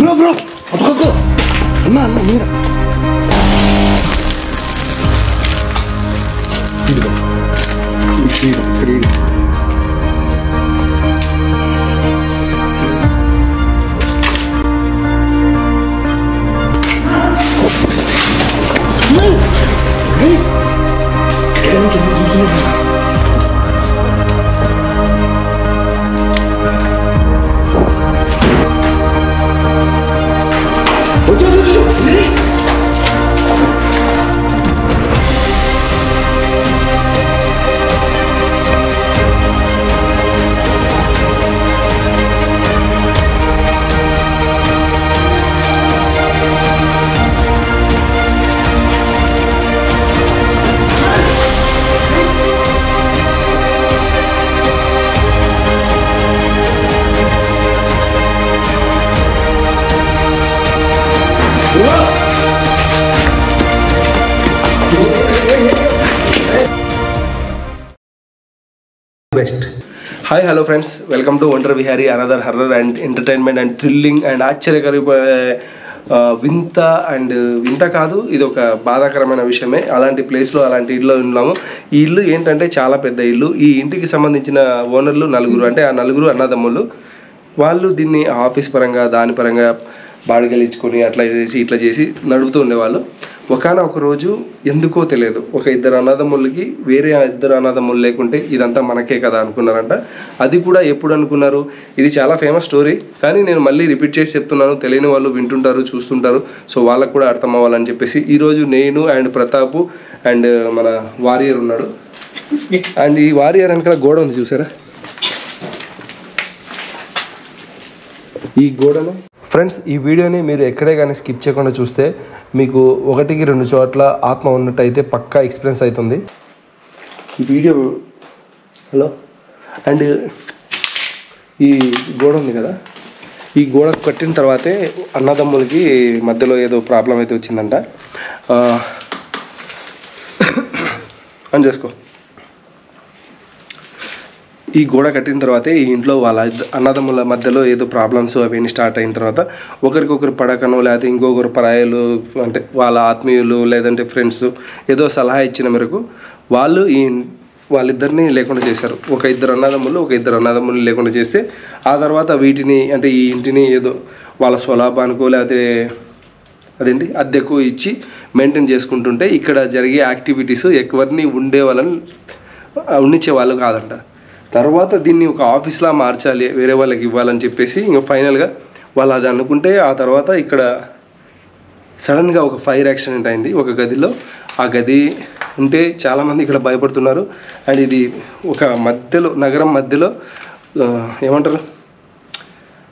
Bro, అటుకో అన్న మీరా best. Hi hello friends, welcome to Wonder Vihari, another horror and entertainment and thrilling and ఆశ్చర్యకరమైన వింత కాదు, ఇది ఒక బాధాకరమైన విషయమే. అలాంటి ప్లేస్లో అలాంటి ఇల్లు ఉన్నాము. ఈ ఇల్లు ఏంటంటే చాలా పెద్ద ఇల్లు. ఈ ఇంటికి సంబంధించిన ఓనర్లు నలుగురు, అంటే ఆ నలుగురు అన్నదమ్ములు. వాళ్ళు దీన్ని ఆఫీస్ పరంగా దాని పరంగా బాడిగలు ఇచ్చుకొని ఇట్లా చేసి నడుపుతూ ఉండేవాళ్ళు. ఒకనొక రోజు ఎందుకో తెలియదు, ఒక ఇద్దరు అన్నదమ్ములకి వేరే ఇద్దరు అన్నదమ్ములు లేకుంటే ఇదంతా మనకే కదా అనుకున్నారంట. అది కూడా ఎప్పుడు అనుకున్నారు, ఇది చాలా ఫేమస్ స్టోరీ, కానీ నేను మళ్ళీ రిపీట్ చేసి చెప్తున్నాను. తెలియని వాళ్ళు వింటుంటారు, చూస్తుంటారు, సో వాళ్ళకు కూడా అర్థం అవ్వాలని చెప్పేసి ఈరోజు నేను అండ్ ప్రతాపు అండ్ మన వారియర్ ఉన్నాడు. అండ్ ఈ వారియర్ వెనకాల గోడ ఉంది చూసారా, ఈ గోడను ఫ్రెండ్స్, ఈ వీడియోని మీరు ఎక్కడే కానీ స్కిప్ చేయకుండా చూస్తే మీకు 1-2 చోట్ల ఆత్మ ఉన్నట్టయితే పక్కా ఎక్స్పీరియన్స్ అవుతుంది ఈ వీడియో. హలో, అండ్ ఈ గోడ ఉంది కదా, ఈ గోడ కట్టిన తర్వాతే అన్నదమ్ములకి మధ్యలో ఏదో ప్రాబ్లం అయితే వచ్చిందంట. అని చేసుకో. ఈ గోడ కట్టిన తర్వాతే ఈ ఇంట్లో వాళ్ళ అన్నదమ్ముల మధ్యలో ఏదో ప్రాబ్లమ్స్ అవన్నీ స్టార్ట్ అయిన తర్వాత ఒకరికొకరు పడకను, లేకపోతే ఇంకొకరు పరాయలు, అంటే వాళ్ళ ఆత్మీయులు లేదంటే ఫ్రెండ్స్ ఏదో సలహా ఇచ్చిన మేరకు వాళ్ళిద్దరిని లేకుండా చేశారు. ఒక ఇద్దరు అన్నదమ్ములు లేకుండా చేస్తే ఆ తర్వాత వీటిని, అంటే ఈ ఇంటిని ఏదో వాళ్ళ స్వలాభానికో లేకపోతే అద్దెకు ఇచ్చి మెయింటైన్ చేసుకుంటుంటే ఇక్కడ జరిగే యాక్టివిటీస్ ఎవరిని ఉండించే వాళ్ళు కాదంట. తర్వాత దీన్ని ఒక ఆఫీస్లా మార్చాలి, వేరే వాళ్ళకి ఇవ్వాలని చెప్పేసి ఇంకా ఫైనల్గా వాళ్ళు అది అనుకుంటే, ఆ తర్వాత ఇక్కడ సడన్గా ఒక ఫైర్ యాక్సిడెంట్ అయింది ఒక గదిలో. ఆ గది ఉంటే చాలామంది ఇక్కడ భయపడుతున్నారు. అండ్ ఇది ఒక నగరం మధ్యలో ఏమంటారు,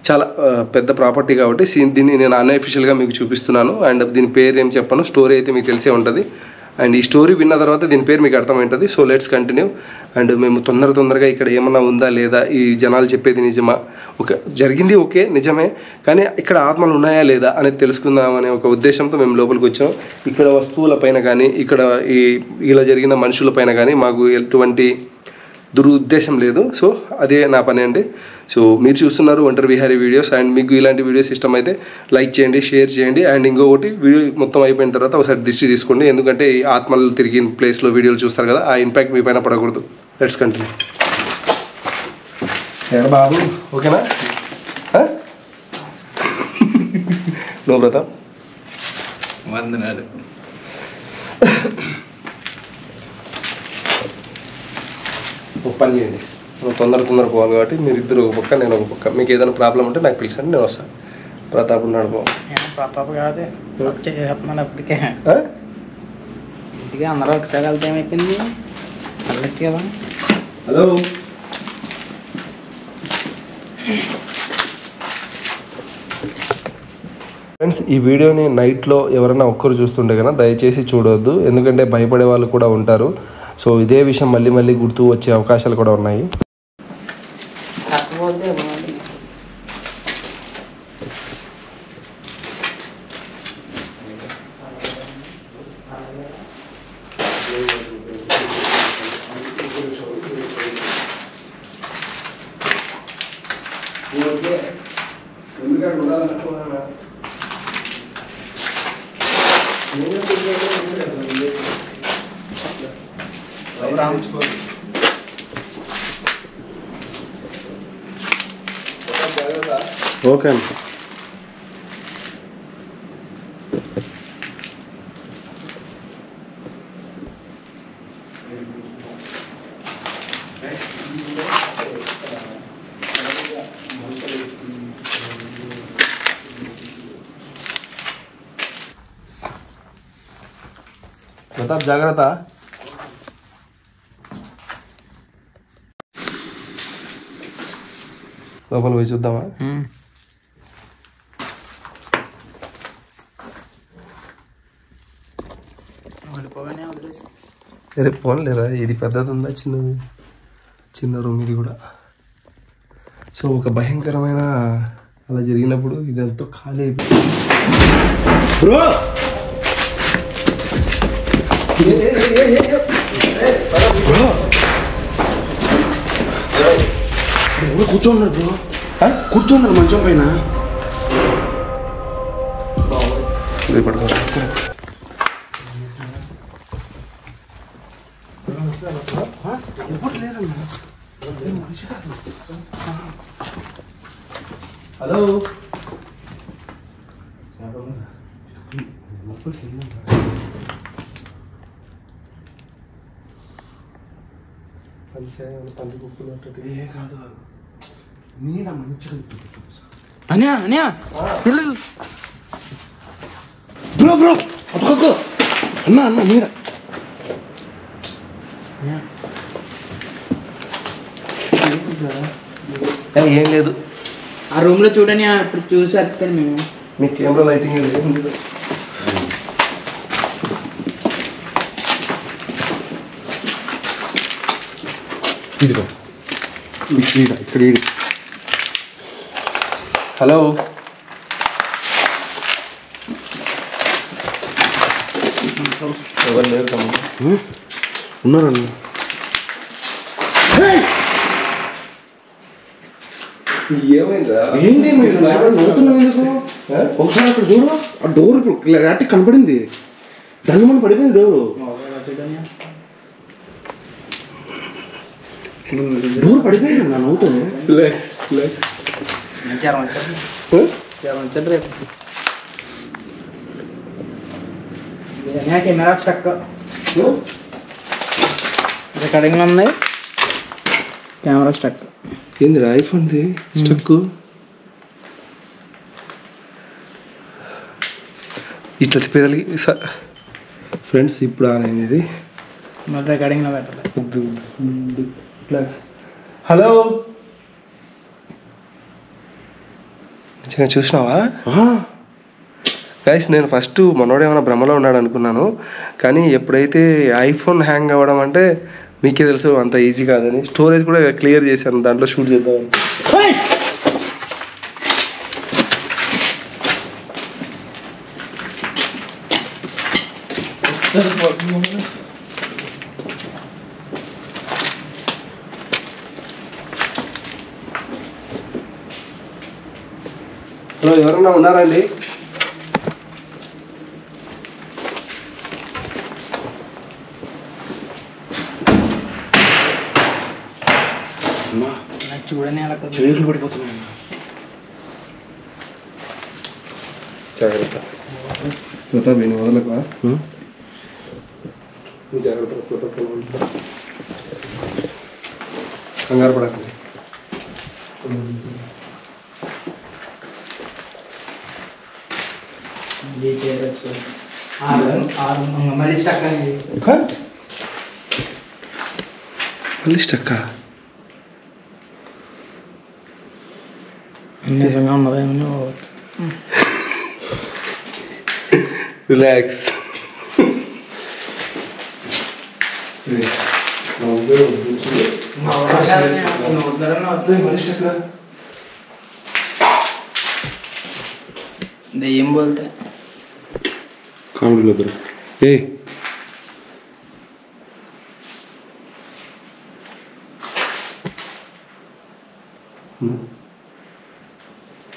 చాలా పెద్ద ప్రాపర్టీ కాబట్టి దీన్ని నేను అన్అఫీషియల్గా మీకు చూపిస్తున్నాను. అండ్ దీని పేరు ఏం చెప్పను, స్టోరీ అయితే మీకు తెలిసే ఉంటుంది. అండ్ ఈ స్టోరీ విన్న తర్వాత దీని పేరు మీకు అర్థమవుతుంది. So let's continue. అండ్ మేము తొందరగా ఇక్కడ ఏమన్నా ఉందా లేదా, ఈ జనాలు చెప్పేది నిజమా, జరిగింది ఓకే నిజమే, కానీ ఇక్కడ ఆత్మలు ఉన్నాయా లేదా అనేది తెలుసుకుందామనే ఒక ఉద్దేశంతో మేము లోపలికి వచ్చాం. ఇక్కడ వస్తువులపైన కానీ ఇక్కడ ఇలా జరిగిన మనుషులపైన కానీ మాకు ఎటువంటి దురుద్దేశం లేదు. సో అదే నా పని అండి. సో మీరు చూస్తున్నారు వండర్ విహారీ వీడియోస్. అండ్ మీకు ఇలాంటి వీడియోస్ ఇష్టమైతే లైక్ చేయండి, షేర్ చేయండి. అండ్ ఇంకొకటి, వీడియో మొత్తం అయిపోయిన తర్వాత ఒకసారి దృష్టి తీసుకోండి, ఎందుకంటే ఈ ఆత్మలు తిరిగిన ప్లేస్లో వీడియోలు చూస్తారు కదా, ఆ ఇంపాక్ట్ మీ పైన పడకూడదు. Let's continue. ఏరా బాబు, ఓకేనా? నో ప్రతాప్, వందనాలు. ఒక పని చేయండి, తొందర పోవాలి కాబట్టి మీరు ఇద్దరు ఒక పక్క, నేను ఒక పక్క. మీకు ఏదైనా ప్రాబ్లం ఉంటే నాకు పిలిచండి, నేను వస్తాను. ప్రతాప్ ఉన్నాడు బాబు. ప్రతాప్ కాదు, చెప్తున్నాను అప్పటికే. ఇంటికి అందరూ ఒకసారి వెళ్తే ఏమైపోయింది, వెళ్ళచ్చు కదా. హలో, ఫ్రెండ్స్, ఈ వీడియోని నైట్లో ఎవరైనా ఒక్కరు చూస్తుంటే కన్నా దయచేసి చూడవద్దు, ఎందుకంటే భయపడే వాళ్ళు కూడా ఉంటారు. సో ఇదే విషయం మళ్ళీ గుర్తు వచ్చే అవకాశాలు కూడా ఉన్నాయి. ఓకే అండి. ప్రతాప్ జాగ్రత్త. లోపల పోయి చూద్దామా? అరే పోన్లేరా, ఇది పెద్దది ఉందా చిన్నది? చిన్న రూమ్ ఇది కూడా. సో ఒక భయంకరమైన అలా జరిగినప్పుడు ఇదంతా ఖాళీ అయిపోయింది. బ్రో బ్రో ఎవరు కూర్చోన్నారు బ్రో? కూర్చోన్నారు మంచం పైన. ఎవరు లేరన్నా. హలో పంది కుక్కలు ఏ కాదు నీడ మంచిగా అన్యా అన్యా బ్రో బ్రో అటుకో అన్న అన్న నీడ. ఏం లేదు. ఆ రూమ్ లో చూడని ఇప్పుడు చూసి వస్తాను మేము. మీ కెమెరా లైటింగ్ ఏం లేదు. ఇదిగో ఈడ ఇక్కడ ఈడు. హలో ఎవరు లేరు తమ్ముడు. ఉన్నారన్న. ఏమైందా? ఏంటి మీరు నవ్వుతున్నావు ఎందుకు? ఒకసారి అక్కడ చూడు, ఆ డోర్ ఇప్పుడు క్లారిటీ కనపడింది. దాని మనం పడిపోయింది డోరు. డోర్ పడిపోయింది అన్న నవ్వుతుంది. రేపు కెమెరా స్టక్ రికార్డింగ్ ఉంది. Camera stuck. ఏందిరా ఐఫోన్ది స్టక్? ఇట్లా తిప్పేదానికి ఫ్రెండ్స్ ఇప్పుడు అనేది మళ్ళీ రికార్డింగ్లో పెట్టాలి. హలో చూసినావా గైస్? నేను ఫస్ట్ మనోడు ఏమైనా భ్రమలో ఉన్నాడు అనుకున్నాను, కానీ ఎప్పుడైతే ఐఫోన్ హ్యాంగ్ అవ్వడం అంటే మీకే తెలుసు అంత ఈజీ కాదని స్టోరేజ్ కూడా క్లియర్ చేశాను దాంట్లో షూట్ చేద్దామని. హలో ఎవరన్నా ఉన్నారండి? చూడని చేతులు పడిపోతున్నాయి. జాగ్రత్త ప్రతాప్, నేను వదలక. జాగ్రత్త ప్రతాప్, కంగారు పడకండి. మళ్ళీ స్టక్ అనేది మళ్ళీ స్టక్. నిజంగా ఉన్నదేమో. రిలాక్స్. దెయ్యం బోల్తే కామెడీలో బ్రో. ఏ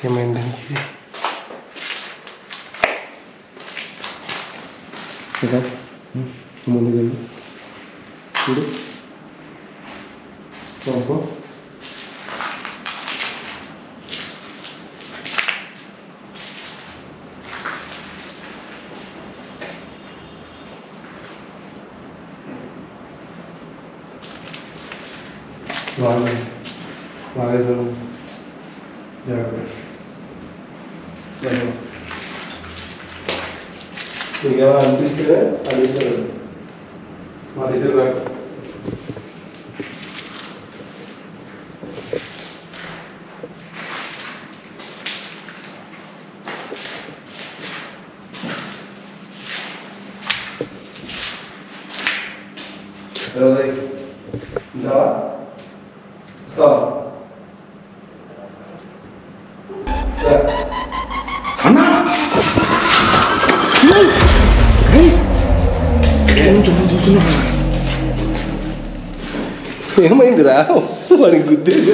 ఏమైంది ముందుకెళ్ళి చూడు నీకేమైనా అనిపిస్తే అడుగుతారు మా దగ్గర రా ఉంటావా వస్తావా అన్నా చూస్తున్నా ఏమైందిరా వాడికి గుద్దేసి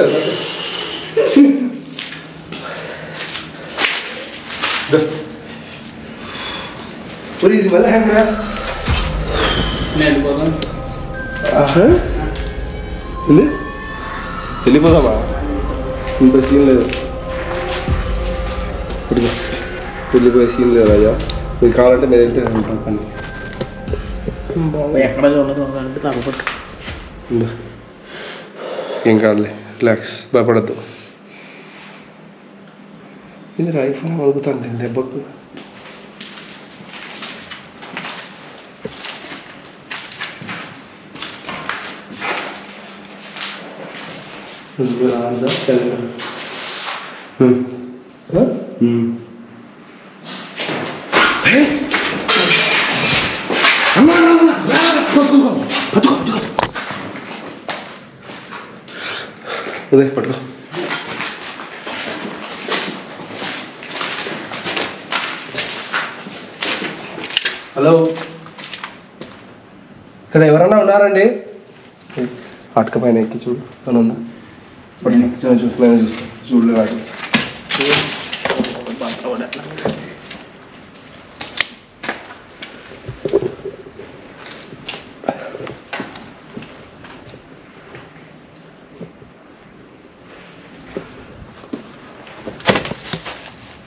ఇది మళ్ళీ హ్యాంగరా నేను వెళ్ళిపోతాను. వెళ్ళిపోదామా ఇంత సీన్ లేదు ఇప్పటికి వెళ్ళిపోయే సీన్ లేదు రాజా మీకు కావాలంటే మీరు వెళ్తే ఉంటాం పని బాబు ఎక్కడ చూడాలంటే తగ్గట్టు ఏం కాదులే రిలాక్స్ భయపడద్దు ఇది ఐఫోన్ అడుగుతాను దెబ్బకు అదే పట్టుకో హలో ఇక్కడ ఎవరన్నా ఉన్నారండి అటక పైన ఎక్కి చూడు అని ఉందా చూసి చూడలేదు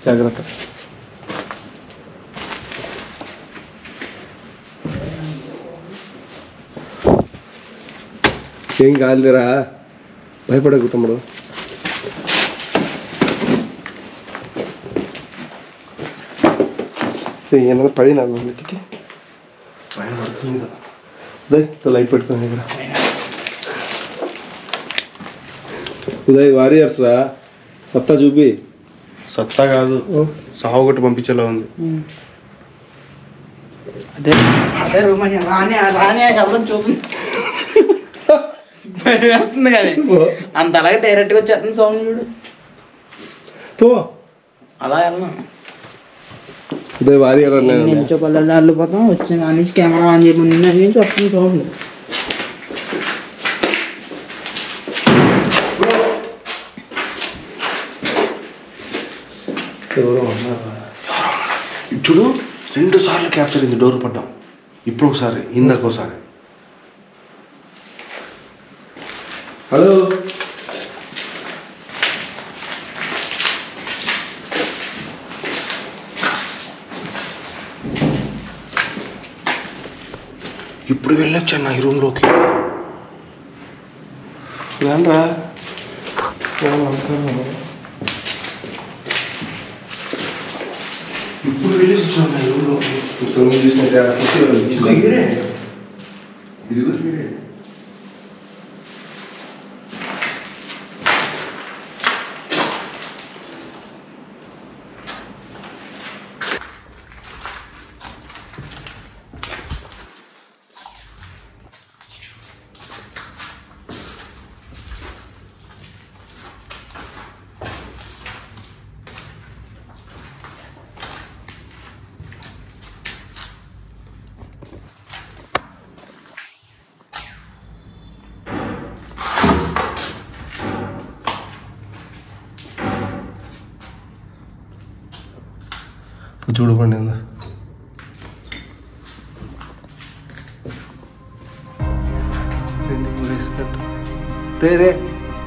జాగ్రత్త ఏం కాదులేరా భయపడకు తమ్ముడు ఏమన్నా పడినా మెట్టికి పైన పడుతుంది ఉదయ్ లైట్ పెట్టుకుని దగ్గర ఉదయ్ వారియర్స్ రా సత్తా చూపి సత్తా కాదు సాగు కొట్టి పంపించేలా ఉంది అదే అదే రూమ్ రాని రాని శబ్దం చూపు వేస్తుంది కానీ అంత అలాగే డైరెక్ట్గా వచ్చేస్తుంది సౌండ్ చూడు పో అలా వెళ్ళను ఉదయ్ వారియర్ అన్నాను నించో పల్లెల్లో వెళ్ళిపోతాం వచ్చిన ఆ నుంచి కెమెరా ఆన్ చేయమని నిన్న నుంచి వస్తుంది సౌండ్ చూడు 2 సార్లు క్యాప్చర్ అయింది డోర్ పడ్డాం ఇప్పుడు ఒకసారి ఇందాక ఒకసారి హలో ఇప్పుడు వెళ్ళొచ్చు అన్న ఈ రూమ్లోకి రా ఇప్పుడు వెళ్ళొచ్చు అన్న ఈ రూమ్లోకి ఇదిగో వీడే చూడకండి రే రే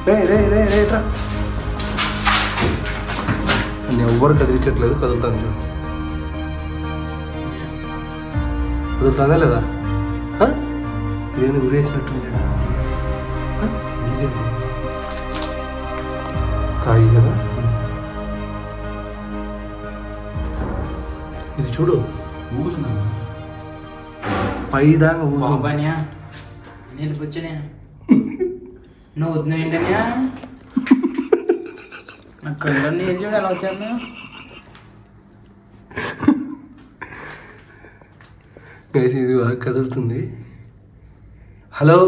రే రే రే రేట్రా అని ఎవ్వరు కదిలించట్లేదు. కదులుతాను చూడు. కదులుతానే లేదా? ఇదేంది ఉరేసినట్టుంది. తాగి కదా ఇది చూడు పైదాకా బాబానియా నేను కూర్చొని నువ్వు వద్దు ఏంటనియా నాకు కళ్ళు నీళ్ళు చూడు ఎలా వచ్చాను. ఇది బాగా కదులుతుంది. హలో,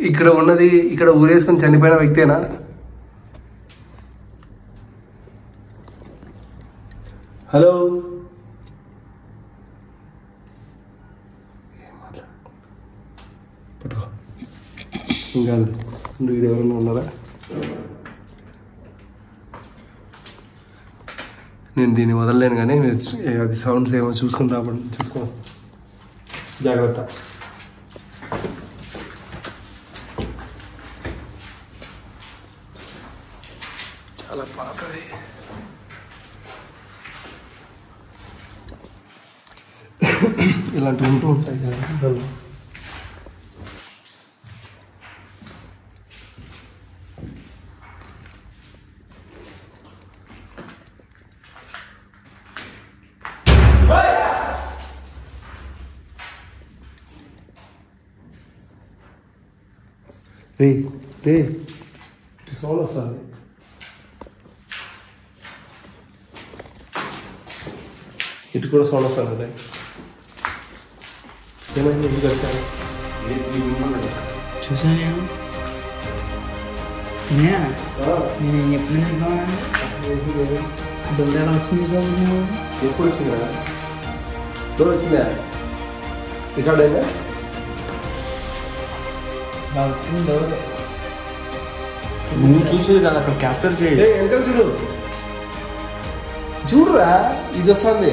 ఇక్కడ ఉన్నది ఇక్కడ ఊరేసుకొని చనిపోయిన వ్యక్తేనా? హలో, పట్టుకో. ఇంకా నువ్వు ఇది ఎవరన్నా ఉన్నారా? నేను దీన్ని వదలలేను కానీ అది సౌండ్స్ ఏమో చూసుకుని రాబడి చూసుకొని వస్తాను. జాగ్రత్త. చాలా పాతది. ఇలాంటివి ఉంటూ ఉంటాయి కదా. రే రే సౌండ్ వస్తుంది. ఇటు కూడా సౌండ్ వస్తుంది కదా. ఏమైంది? ఎందుకు వచ్చాను? చూసాను నేనేం చెప్తున్నా డోర్ ఎలా వచ్చింది సార్? ఎప్పుడు వచ్చిందా? డోర్ వచ్చిందా? రికార్డ్ అయిందా? వచ్చింది డోర్. నువ్వు చూసేది కదా అక్కడ క్యాప్చర్ చేయి. ఎంటర్ చూడు చూడురా, ఇది వస్తుంది.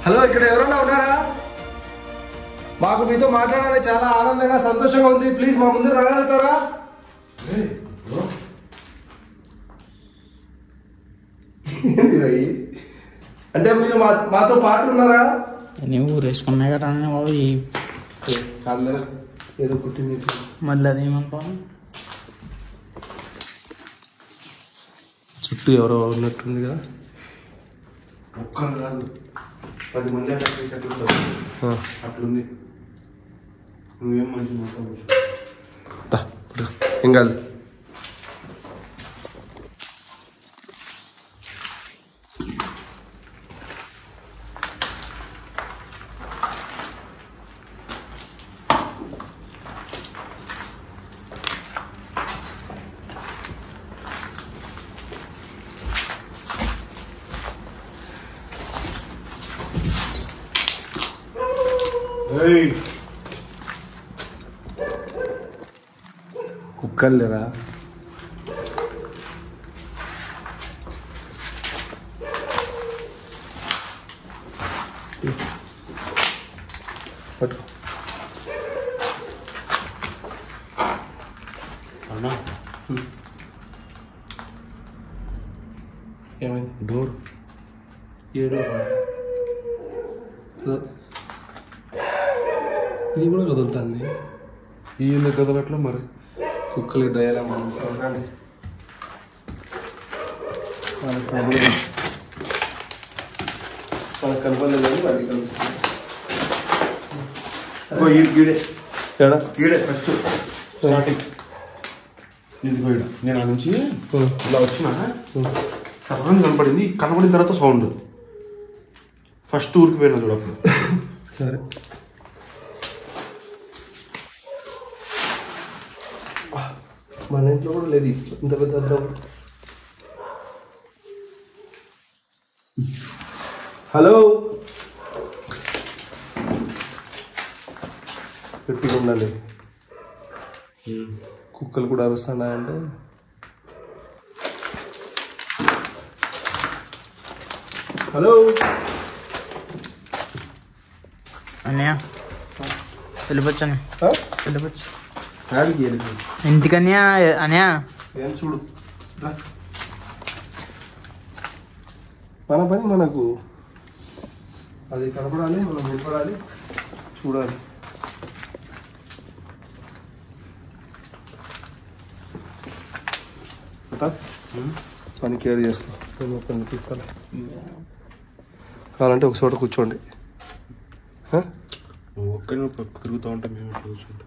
హలో, ఇక్కడ ఎవరైనా ఉన్నారా? మాకు మీతో మాట్లాడాలని చాలా ఆనందంగా సంతోషంగా ఉంది. ప్లీజ్ మా ముందు రాగలుగుతారా? అంటే మీరు మాతో పాటు ఉన్నారా? నువ్వు ఊరేసుకున్నాయి కదా బాబు. కాదురా, ఏదో పుట్టింది. మళ్ళీ అదేమంటా చుట్టూ ఎవరో ఉన్నట్టుంది కదా. ఒక్కరు కాదు 10 మంది అట్లుంది. నువ్వేం మంచి మాట్లాడు. ఏం కాదు. కుక్కలు లేరా? పట్టుకో. ఏమైంది? డోర్. ఏ డోర్? ఇది కూడా కదులుతుంది. ఈ ఎందుకు కదలట్లా మరి? కుక్కలకి దయాల మనసు. మనకు కనపడలేదు కానీ వాడికి కనిపిస్తుంది. ఈడే ఫస్ట్ స్టార్టింగ్. ఇది పోయినా నేను ఆ నుంచి ఇలా వచ్చిన సర్వం కనపడింది. కనపడిన తర్వాత సౌండ్ ఫస్ట్ ఊరికి పోయినా చూడప్పుడు. సరే, మన ఇంట్లో కూడా లేదు ఇంత పెద్ద అద్దం. హలో, గట్టిగా ఉండాలి. కుక్కలు కూడా అరుస్తున్నాయంటే హలో అన్నయ్య వెళ్ళిపోవచ్చు అన్నయ్య వెళ్ళిపోవచ్చు యాడికి వెళ్ళి ఎందుకన్యా అన్నయ్య ఏం చూడు మన పని మనకు అది కనపడాలి, మనం నిలబడాలి, చూడాలి. పని కేర్ చేసుకో, పని తీస్తాను. కావాలంటే ఒక చోట కూర్చోండి. ఒక్కరిని తిరుగుతూ ఉంటాం మేము కూర్చుంటాం.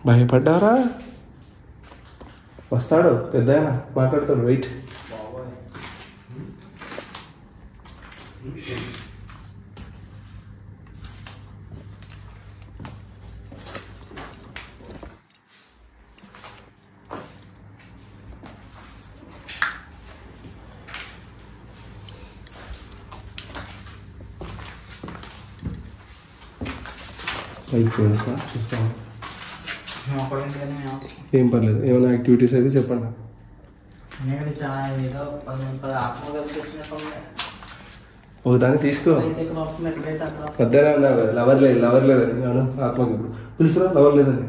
భయపడ్డారా? వస్తాడు పెద్ద మాట్లాడతాడు. వెయిట్. అయిపోయాక చూస్తాను. ఏం పర్లేదు, ఏమైనా యాక్టివిటీస్ అయితే చెప్పండి. ఒక దాన్ని తీసుకో. పెద్దగా ఉన్నారు కదా, లవర్ లేదని నేను ఆత్మకి ఇప్పుడు పిలుచురా, లవర్ లేదని.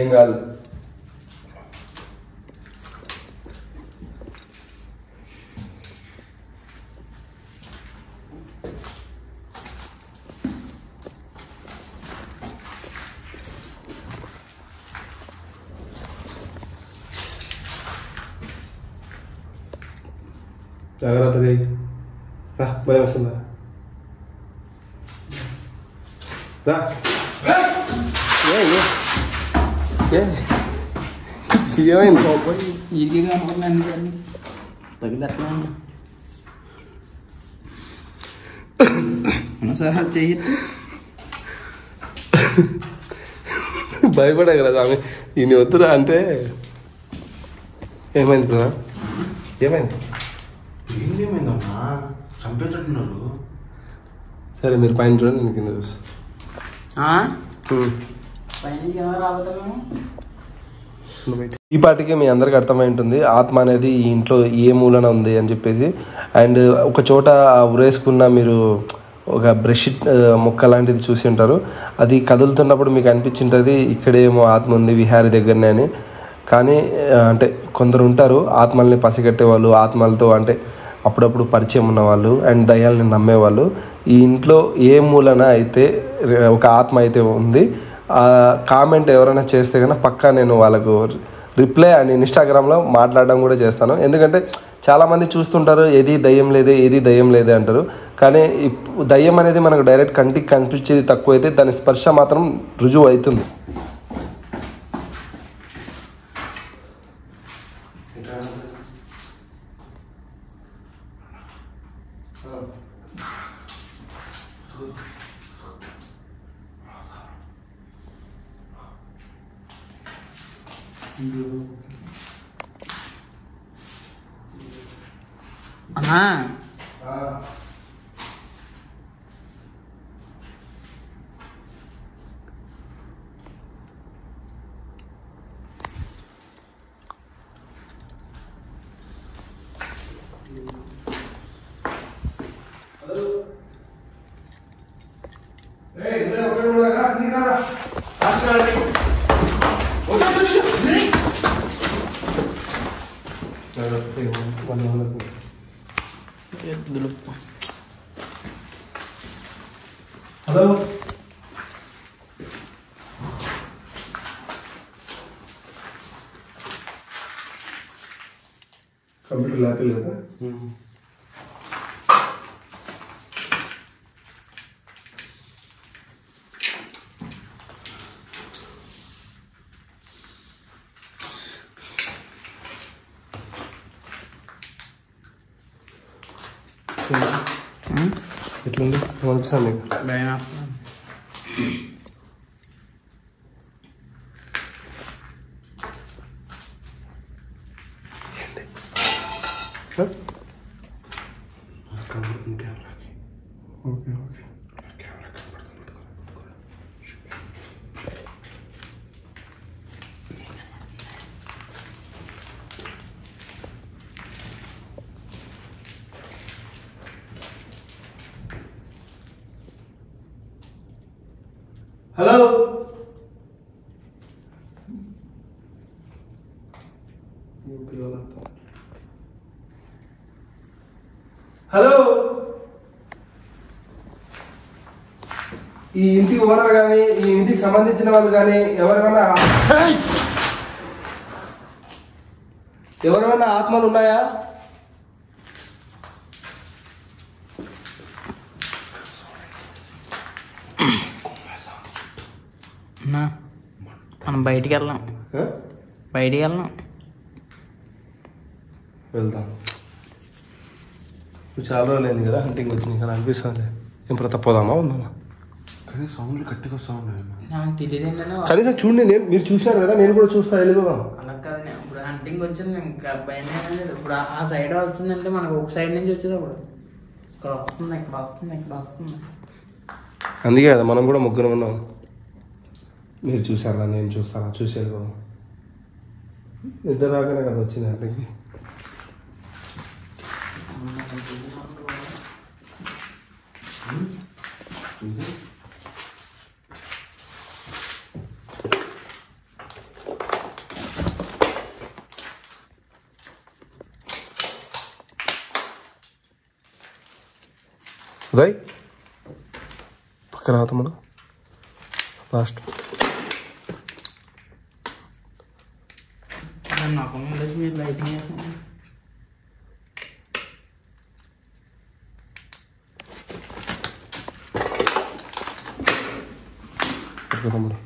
ఏం కాదు. జాగ్రత్త రా, భయం వస్తుందా? రా. ఏమైంది? సార్ చెయ్యట్టు భయపడే కదా స్వామి, ఈయన వద్దురా అంటే. ఏమైంది బ్రా? ఏమైంది? ఏమైందమ్మా? చంపేటట్టున్నారు. సరే మీరు పైన చూడండి, నేను కింద చూస్తా. ఈ పాటికి మీ అందరికి అర్థమై ఉంటుంది ఆత్మ అనేది ఈ ఇంట్లో ఏ మూలన ఉంది అని చెప్పేసి. అండ్ ఒక చోట ఉరేసుకున్న మీరు ఒక బ్రష్ మొక్క లాంటిది చూసి ఉంటారు. అది కదులుతున్నప్పుడు మీకు అనిపించింటుంది ఇక్కడేమో ఆత్మ ఉంది విహారీ దగ్గరనే అని. కానీ అంటే కొందరు ఉంటారు ఆత్మల్ని పసిగట్టే వాళ్ళు, ఆత్మలతో అంటే అప్పుడప్పుడు పరిచయం ఉన్నవాళ్ళు అండ్ దయ్యాలని నమ్మేవాళ్ళు. ఈ ఇంట్లో ఏ మూలన అయితే ఒక ఆత్మ అయితే ఉంది, ఆ కామెంట్ ఎవరైనా చేస్తే కనుక పక్కా నేను వాళ్ళకు రిప్లై అండ్ ఇన్స్టాగ్రామ్లో మాట్లాడడం కూడా చేస్తాను. ఎందుకంటే చాలామంది చూస్తుంటారు ఏది దయ్యం లేదే అంటారు. కానీ దయ్యం అనేది మనకు డైరెక్ట్ కంటికి కనిపించేది తక్కువ అయితే దాని స్పర్శ మాత్రం రుజువు అవుతుంది. అమ్మా హలో కంప్యూటర్ ల్యాపిల్ కదా. ఎట్లుంది అనిపిస్తుంది నీకు? భయం. Okay okay. హలో హలో, ఈ ఇంటికి ఓనర్ కానీ ఈ ఇంటికి సంబంధించిన వాళ్ళు కానీ ఎవరైనా ఆత్మలు ఉన్నాయా? మనం బయటికి వెళ్దాం. వెళ్తాం. చాలా రోజులైంది కదా హంటింగ్ వచ్చి, నీకు అలా అనిపిస్తుంది. ఏం పోదామా ఉందామా? కానీ సౌండ్లు గట్టిగా వస్తా ఉన్నాయి. నాకు తెలియదు. కనీసం చూడండి, మీరు చూశారు కదా, నేను కూడా చూస్తా. వెళ్ళిపోదాం. అలా కాదు, ఇప్పుడు హంటింగ్ వచ్చింది ఇంకా భయం లేదు. ఇప్పుడు ఆ సైడ్ వచ్చిందంటే మనకు ఒక సైడ్ నుంచి వచ్చేది. అప్పుడు ఇక్కడ వస్తుంది, ఇక్కడ వస్తుంది, ఇక్కడ వస్తుంది. అందుకే కదా మనం కూడా ముగ్గురు ఉన్నాం. మీరు చూసారా, నేను చూస్తారా, చూసి వెళ్ళిపోదాం. నిద్ర రాగానే కదా వచ్చింది హంటింగ్. ఉదయ్ పక్కన తమ్ముడు లాస్ట్. నాకు మీరు లైటింగ్ చేస్తాను. తమ్ముడు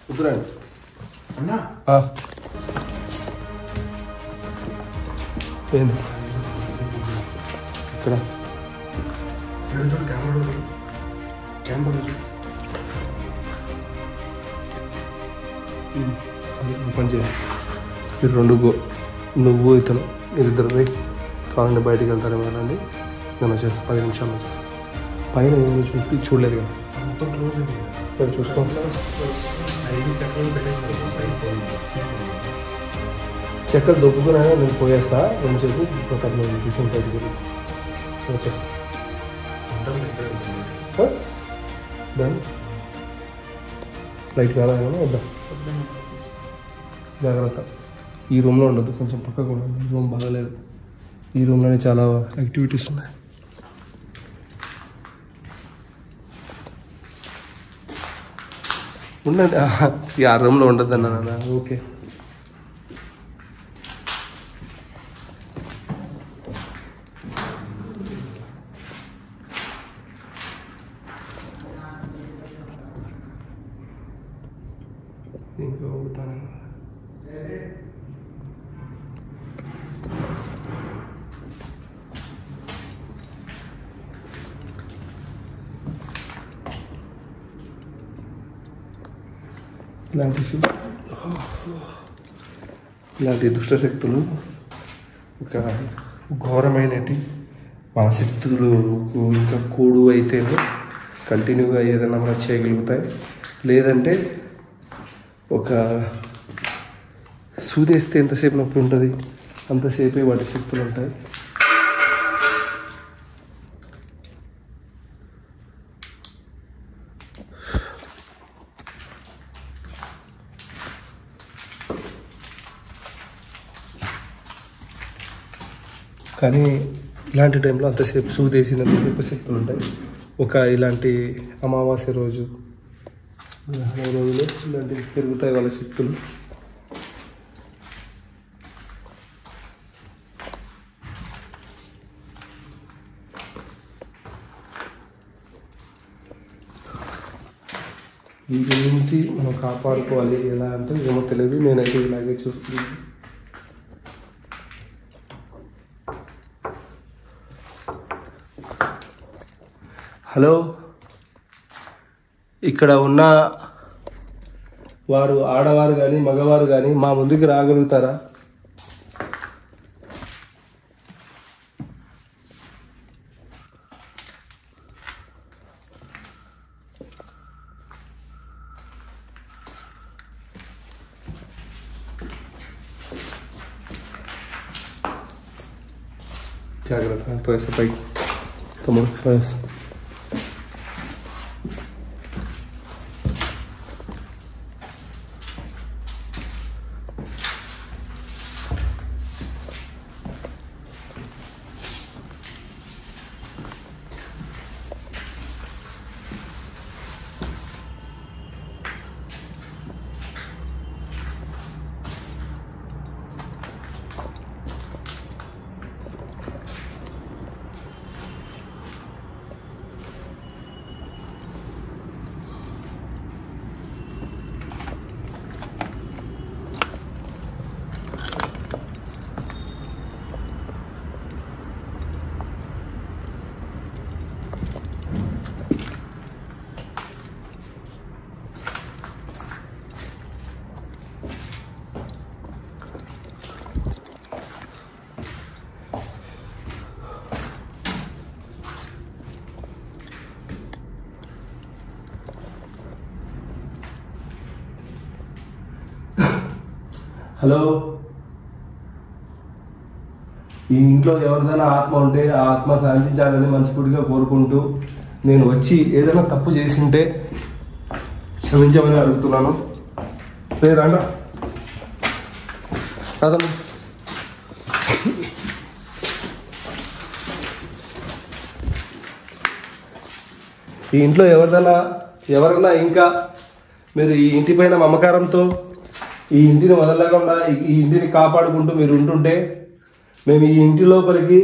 కుదురండి అన్నా ఏంది ఇక్కడ చూడు, కెమెరా చూడు. పని చేయాలి. మీరు రెండు నువ్వు ఇతను మీరిద్దరు పోయి కావాలంటే బయటికి వెళ్తారేమో కదండి. నేను వచ్చేస్తాను, 10 నిమిషాలు వచ్చేస్తాను. పైన ఏమి చూడలేదు కదా, మొత్తం క్లోజ్ అయింది. సరే చూసుకో. 5 చక్రాలు పెట్టేసి చెక్కలు దొక్కుకున్నా నేను పోయేస్తా. రెండు చెప్పు ఒక 15 తీసుకుని బయటికి వచ్చేస్తా. డన్. లైట్ కాదా ఏమన్నా వద్దా? జాగ్రత్త. ఈ రూమ్లో ఉండదు, కొంచెం పక్కకు ఉండదు. ఈ రూమ్ బాగాలేదు. ఈ రూమ్లోనే చాలా యాక్టివిటీస్ ఉన్నాయి. ఉండండి. ఆ రూమ్లో ఉండద్దు అన్నా. ఓకే. ఇంకా ఊగుతాను. ఇలాంటి దుష్టశక్తులు ఒక ఘోరమైనటి మన శక్తులు ఇంకా కూడు అయితేనే కంటిన్యూగా ఏదైనా మనం చేయగలుగుతాయి. లేదంటే ఒక సూదేస్తే ఎంతసేపు నొప్పి ఉంటుంది అంతసేపే వాటి శక్తులు ఉంటాయి. కానీ ఇలాంటి టైంలో అంతసేపు సూదేసినంతసేపు శక్తులు ఉంటాయి. ఒక ఇలాంటి అమావాస్య రోజు 16 రోజులు ఇలాంటివి తిరుగుతాయి వాళ్ళ శక్తులు. వీటి నుంచి మనం కాపాడుకోవాలి ఎలా అంటే ఏమో తెలియదు, నేనైతే ఇలాగే చూస్తున్నాను. హలో, ఇక్కడ ఉన్న వారు ఆడవారు కానీ మగవారు కానీ మా ముందుకు రాగలుగుతారా? జాగ్రత్త, పోయేస్తా పైకి. తమ్ముడు పోయేస్తా. హలో, ఈ ఇంట్లో ఎవరిదైనా ఆత్మ ఉంటే ఆ ఆత్మ శాంతించాలని మనస్ఫూర్తిగా కోరుకుంటూ నేను వచ్చి ఏదైనా తప్పు చేసింటే క్షమించమని అడుగుతున్నాను. రండి అదమ్మా. ఈ ఇంట్లో ఎవరైనా ఇంకా మీరు ఈ ఇంటి పైన మమకారంతో ఈ ఇంటిని వదలకుండా ఈ ఇంటిని కాపాడుకుంటూ మీరు ఉంటుంటే మేము ఈ ఇంటి లోపలికి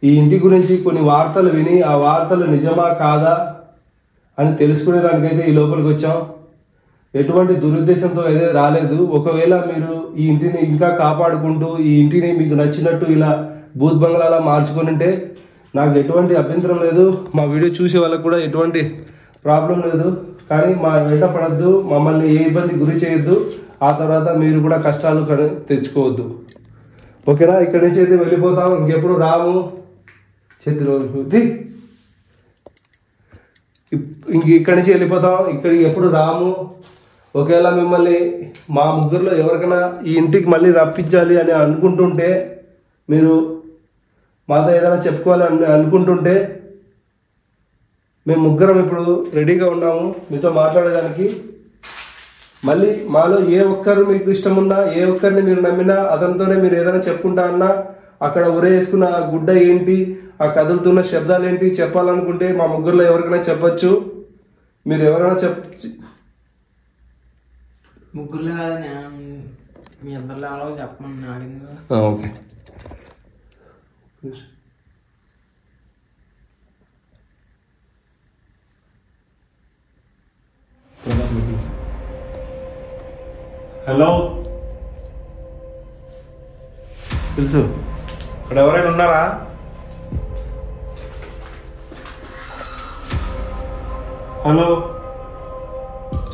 ఈ ఇంటి గురించి కొన్ని వార్తలు విని ఆ వార్తలు నిజమా కాదా అని తెలుసుకునేదానికైతే ఈ లోపలికి వచ్చాం. ఎటువంటి దురుద్దేశంతో అయితే రాలేదు. ఒకవేళ మీరు ఈ ఇంటిని ఇంకా కాపాడుకుంటూ ఈ ఇంటిని మీకు నచ్చినట్టు ఇలా భూత్ బంగ్లాలా మార్చుకొని ఉంటే నాకు ఎటువంటి అభ్యంతరం లేదు. మా వీడియో చూసే వాళ్ళకు కూడా ఎటువంటి ప్రాబ్లం లేదు. కానీ మా వెంట పడద్దు, మమ్మల్ని ఏ ఇబ్బంది గురి చేయొద్దు. ఆ తర్వాత మీరు కూడా కష్టాలు తెచ్చుకోవద్దు. ఓకేనా? ఇక్కడి నుంచి అయితే వెళ్ళిపోతాం, ఇంకెప్పుడు రాము. చేతిలో ఇక్కడి నుంచి వెళ్ళిపోతాం, ఇక్కడికి ఎప్పుడు రాము. ఒకవేళ మిమ్మల్ని మా ముగ్గురులో ఎవరికైనా ఈ ఇంటికి మళ్ళీ రప్పించాలి అని అనుకుంటుంటే, మీరు మాతో ఏదైనా చెప్పుకోవాలని అనుకుంటుంటే మేము ముగ్గురం ఇప్పుడు రెడీగా ఉన్నాము మీతో మాట్లాడేదానికి. మళ్ళీ మాలో ఏ ఒక్కరు మీకు ఇష్టం ఉన్నా, ఏ ఒక్కరిని మీరు నమ్మినా, అతనితోనే మీరు ఏదైనా చెప్పుకుంటా అన్నా, అక్కడ ఉరేసుకున్న గుడ్డ ఏంటి, ఆ కదులుతున్న శబ్దాలు ఏంటి చెప్పాలనుకుంటే మా ముగ్గురులో ఎవరికైనా చెప్పచ్చు. మీరు ఎవరైనా ముగ్గురులో కాదని మీ అందరిలో చెప్పమని. ఓకే. హలో, తెలుసు ఇక్కడ ఎవరైనా ఉన్నారా? హలో,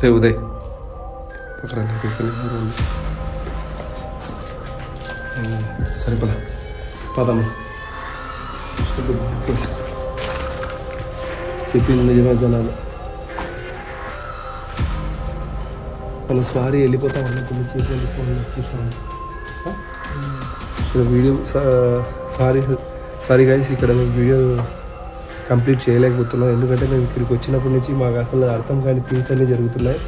రే ఉదయ్ సరే పదమ్మా. చెప్పింది నిజమే జనాలు. మనం సారీ వెళ్ళిపోతాం అన్నప్పుడు చూసాను ఇక్కడ వీడియో. సారీ గైస్, ఇక్కడ మేము వీడియో కంప్లీట్ చేయలేకపోతున్నాం. ఎందుకంటే మేము ఇక్కడికి వచ్చినప్పటి నుంచి మాకు అసలు అర్థం కాని థింగ్స్ అన్నీ జరుగుతున్నాయి.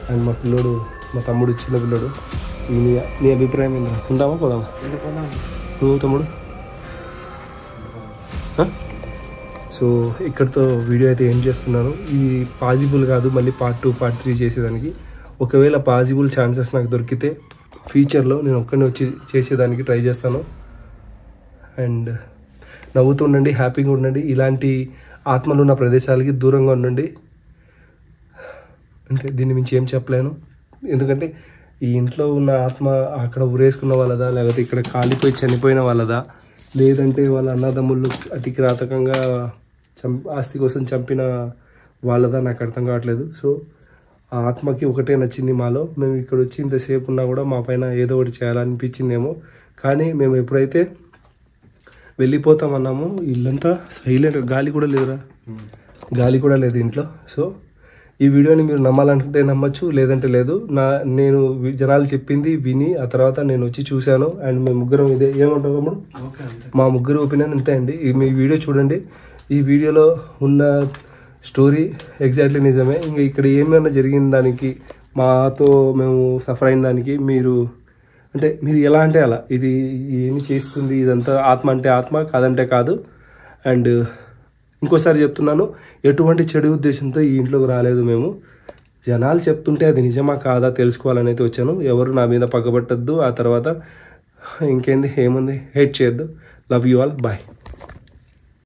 అండ్ మా తమ్ముడు చిన్న పిల్లడు. నీ అభిప్రాయం ఏందా? ఉందామా పోదామా? నువ్వు తమ్ముడు సో ఇక్కడితో వీడియో అయితే ఏం చేస్తున్నాను. ఇది పాసిబుల్ కాదు మళ్ళీ పార్ట్ 2 పార్ట్ 3 చేసేదానికి. ఒకవేళ పాసిబుల్ ఛాన్సెస్ నాకు దొరికితే ఫ్యూచర్లో నేను ఒక్కడిని వచ్చి చేసేదానికి ట్రై చేస్తాను. అండ్ నవ్వుతూ ఉండండి, హ్యాపీగా ఉండండి, ఇలాంటి ఆత్మలు ఉన్న ప్రదేశాలకి దూరంగా ఉండండి. అంతే, దీన్ని మించి ఏం చెప్పలేను. ఎందుకంటే ఈ ఇంట్లో ఉన్న ఆత్మ అక్కడ ఉరేసుకున్న వాళ్ళదా, లేకపోతే ఇక్కడ కాలిపోయి చనిపోయిన వాళ్ళదా, లేదంటే వాళ్ళ అన్నదమ్ముళ్ళు అతి కిరాతకంగా ఆస్తి కోసం చంపిన వాళ్ళదా నాకు అర్థం కావట్లేదు. సో ఆ ఆత్మకి ఒకటే నచ్చింది మాలో. మేము ఇక్కడ వచ్చి ఇంతసేపు ఉన్నా కూడా మా పైన ఏదో ఒకటి చేయాలనిపించిందేమో. కానీ మేము ఎప్పుడైతే వెళ్ళిపోతామన్నామో ఇల్లంతా సైలెంట్, గాలి కూడా లేదురా, గాలి కూడా లేదు ఇంట్లో. సో ఈ వీడియోని మీరు నమ్మాలనుకుంటే నమ్మచ్చు, లేదంటే లేదు. నేను జనాలు చెప్పింది విని ఆ తర్వాత నేను వచ్చి చూశాను. అండ్ మేము ముగ్గురం ఇదే ఏమంటాం తమ్ముడు, మా ముగ్గురు ఒపీనియన్ ఇంతే అండి. మీ వీడియో చూడండి, ఈ వీడియోలో ఉన్న స్టోరీ ఎగ్జాక్ట్లీ నిజమే. ఇంకా ఇక్కడ ఏమైనా జరిగిన దానికి, మాతో మేము సఫర్ అయిన దానికి మీరు ఎలా అంటే అలా, ఇది ఏమి చేస్తుంది, ఇదంతా ఆత్మ అంటే ఆత్మ, కాదంటే కాదు. అండ్ ఇంకోసారి చెప్తున్నాను, ఎటువంటి చెడు ఉద్దేశంతో ఈ ఇంట్లోకి రాలేదు మేము. జనాలు చెప్తుంటే అది నిజమా కాదా తెలుసుకోవాలని అయితే వచ్చాను. ఎవరు నా మీద పగబట్టద్దు. ఆ తర్వాత ఇంకేంది, ఏముంది, హేట్ చేయొద్దు. Love you all, bye.